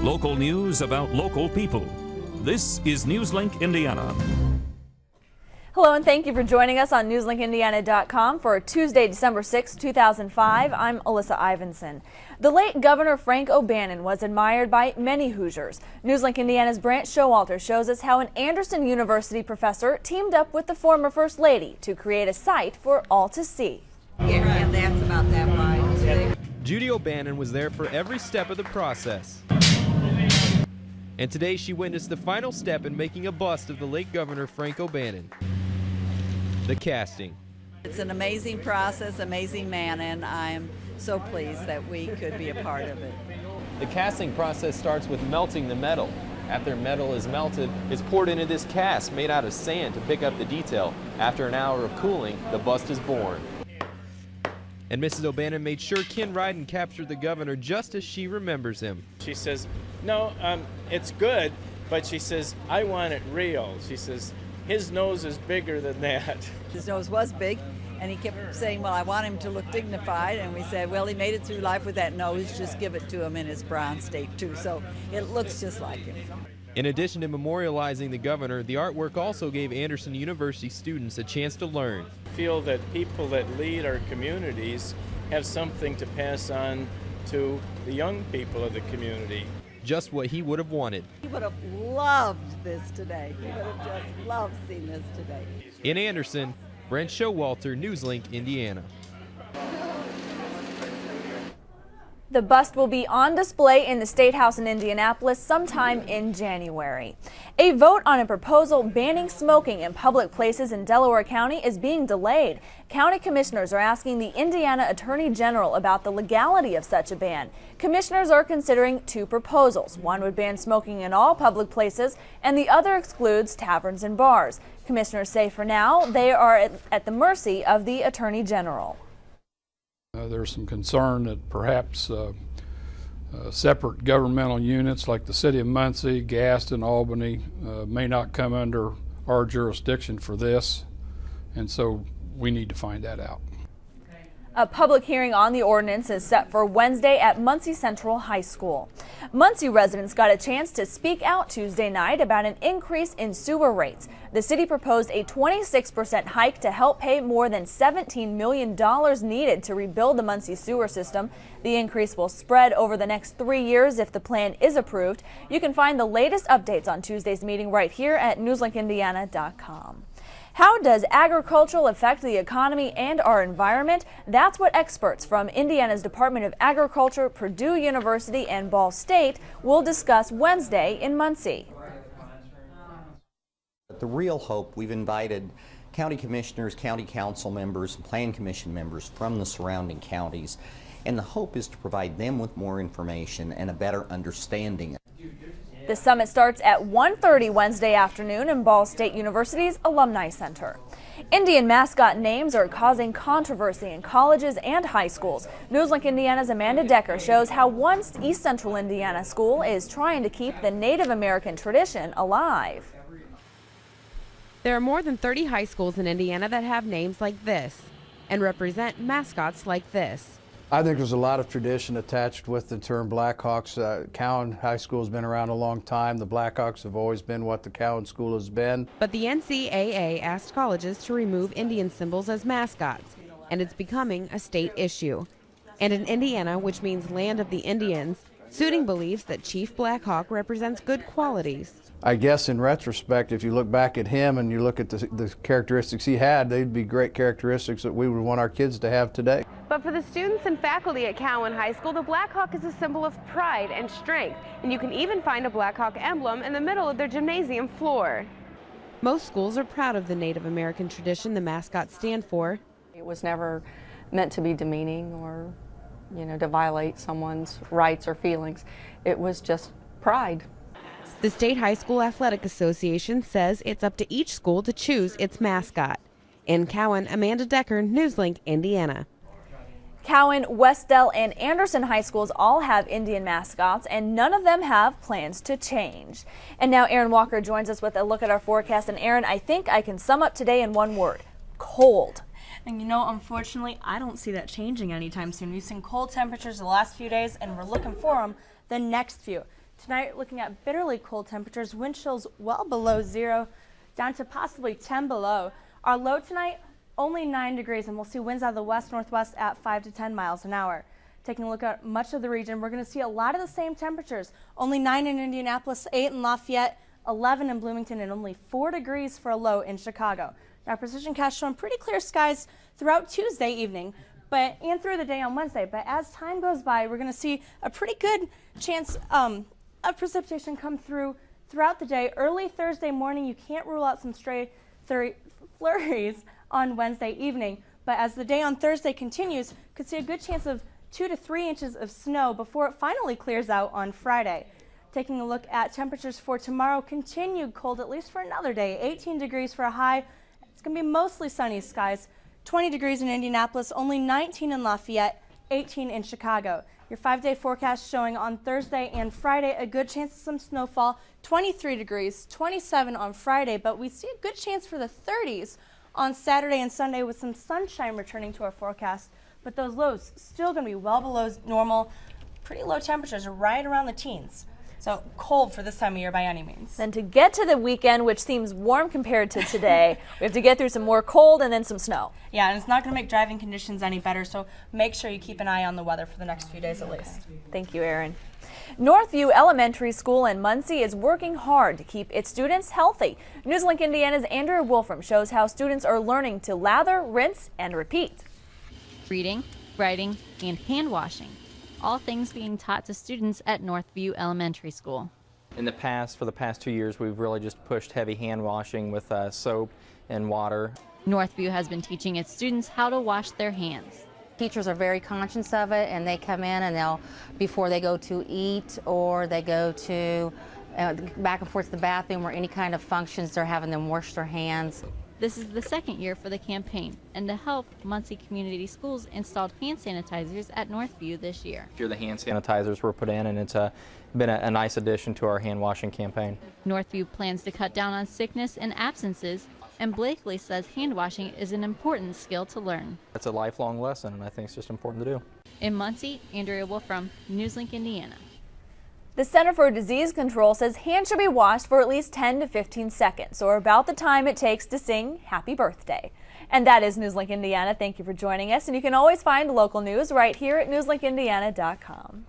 Local news about local people. This is Newslink Indiana. Hello and thank you for joining us on NewslinkIndiana.com for Tuesday, December 6, 2005. I'm Alyssa Ivanson. The late Governor Frank O'Bannon was admired by many Hoosiers. Newslink Indiana's Brant Showalter shows us how an Anderson University professor teamed up with the former First Lady to create a sight for all to see. Yeah, that's about that wide. Judy O'Bannon was there for every step of the process. And today she witnessed the final step in making a bust of the late Governor Frank O'Bannon. The casting. It's an amazing process, amazing man, and I'm so pleased that we could be a part of it. The casting process starts with melting the metal. After metal is melted, it's poured into this cast made out of sand to pick up the detail. After an hour of cooling, the bust is born. And Mrs. O'Bannon made sure Ken Ryden captured the governor just as she remembers him. She says, no, it's good, but she says, I want it real. She says, his nose is bigger than that. His nose was big, and he kept saying, well, I want him to look dignified, and we said, well, he made it through life with that nose, just give it to him in his brown state, too, so it looks just like him. In addition to memorializing the governor, the artwork also gave Anderson University students a chance to learn. I feel that people that lead our communities have something to pass on to the young people of the community. Just what he would have wanted. He would have loved this today. He would have just loved seeing this today. In Anderson, Brent Showalter, Newslink, Indiana. The bust will be on display in the State House in Indianapolis sometime in January. A vote on a proposal banning smoking in public places in Delaware County is being delayed. County commissioners are asking the Indiana Attorney General about the legality of such a ban. Commissioners are considering two proposals. One would ban smoking in all public places, and the other excludes taverns and bars. Commissioners say for now they are at the mercy of the Attorney General. There's some concern that perhaps separate governmental units like the City of Muncie, Gaston, Albany may not come under our jurisdiction for this, and so we need to find that out. A public hearing on the ordinance is set for Wednesday at Muncie Central High School. Muncie residents got a chance to speak out Tuesday night about an increase in sewer rates. The city proposed a 26% hike to help pay more than $17 million needed to rebuild the Muncie sewer system. The increase will spread over the next 3 years if the plan is approved. You can find the latest updates on Tuesday's meeting right here at NewslinkIndiana.com. How does agriculture affect the economy and our environment? That's what experts from Indiana's Department of Agriculture, Purdue University, and Ball State will discuss Wednesday in Muncie. The real hope, we've invited county commissioners, county council members, and plan commission members from the surrounding counties, and the hope is to provide them with more information and a better understanding. The summit starts at 1:30 Wednesday afternoon in Ball State University's Alumni Center. Indian mascot names are causing controversy in colleges and high schools. Newslink Indiana's Amanda Decker shows how one East Central Indiana school is trying to keep the Native American tradition alive. There are more than 30 high schools in Indiana that have names like this and represent mascots like this. I think there's a lot of tradition attached with the term Blackhawks. Cowan High School has been around a long time. The Blackhawks have always been what the Cowan School has been. But the NCAA asked colleges to remove Indian symbols as mascots, and it's becoming a state issue. And in Indiana, which means land of the Indians, Suiting believes that Chief Blackhawk represents good qualities. I guess in retrospect, if you look back at him and you look at the characteristics he had, they'd be great characteristics that we would want our kids to have today. But for the students and faculty at Cowan High School, the Blackhawk is a symbol of pride and strength, and you can even find a Blackhawk emblem in the middle of their gymnasium floor. Most schools are proud of the Native American tradition the mascots stand for. It was never meant to be demeaning or, to violate someone's rights or feelings. It was just pride. The State High School Athletic Association says it's up to each school to choose its mascot. In Cowan, Amanda Decker, Newslink, Indiana. Cowan, Westdell, and Anderson high schools all have Indian mascots, and none of them have plans to change. And now Aaron Walker joins us with a look at our forecast. And Aaron, I think I can sum up today in one word: cold. And unfortunately, I don't see that changing anytime soon. We've seen cold temperatures the last few days, and we're looking for them the next few. Tonight, looking at bitterly cold temperatures, wind chills well below 0, down to possibly 10 below. Our low tonight, only 9 degrees, and we'll see winds out of the west-northwest at 5 to 10 miles an hour. Taking a look at much of the region, we're going to see a lot of the same temperatures. Only 9 in Indianapolis, 8 in Lafayette, 11 in Bloomington, and only 4 degrees for a low in Chicago. Now, Precision Cast showing pretty clear skies throughout Tuesday evening, and through the day on Wednesday. But as time goes by, we're going to see a pretty good chance of precipitation come through throughout the day. Early Thursday morning, you can't rule out some stray flurries on Wednesday evening. But as the day on Thursday continues, could see a good chance of 2 to 3 inches of snow before it finally clears out on Friday. Taking a look at temperatures for tomorrow, continued cold at least for another day. 18 degrees for a high. It's going to be mostly sunny skies. 20 degrees in Indianapolis, only 19 in Lafayette, 18 in Chicago. Your 5-day forecast showing on Thursday and Friday a good chance of some snowfall, 23 degrees, 27 on Friday, but we see a good chance for the 30s on Saturday and Sunday with some sunshine returning to our forecast. But those lows still going to be well below normal, pretty low temperatures right around the teens. So cold for this time of year by any means. And to get to the weekend, which seems warm compared to today, we have to get through some more cold and then some snow. Yeah, and it's not going to make driving conditions any better, so make sure you keep an eye on the weather for the next few days at least. Thank you, Erin. Northview Elementary School in Muncie is working hard to keep its students healthy. Newslink Indiana's Andrea Wolfram shows how students are learning to lather, rinse, and repeat. Reading, writing, and hand washing. All things being taught to students at Northview Elementary School. In the past, for the past 2 years, we've really just pushed heavy hand washing with soap and water. Northview has been teaching its students how to wash their hands. Teachers are very conscious of it, and they come in and they'll, before they go to eat or they go to back and forth to the bathroom or any kind of functions, they're having them wash their hands. This is the second year for the campaign, and to help, Muncie Community Schools installed hand sanitizers at Northview this year. Here the hand sanitizers were put in, and it's been a nice addition to our hand washing campaign. Northview plans to cut down on sickness and absences, and Blakely says hand washing is an important skill to learn. It's a lifelong lesson, and I think it's just important to do. In Muncie, Andrea Wolfram, Newslink, Indiana. The Center for Disease Control says hands should be washed for at least 10 to 15 seconds, or about the time it takes to sing happy birthday. And that is Newslink Indiana. Thank you for joining us, and you can always find local news right here at newslinkindiana.com.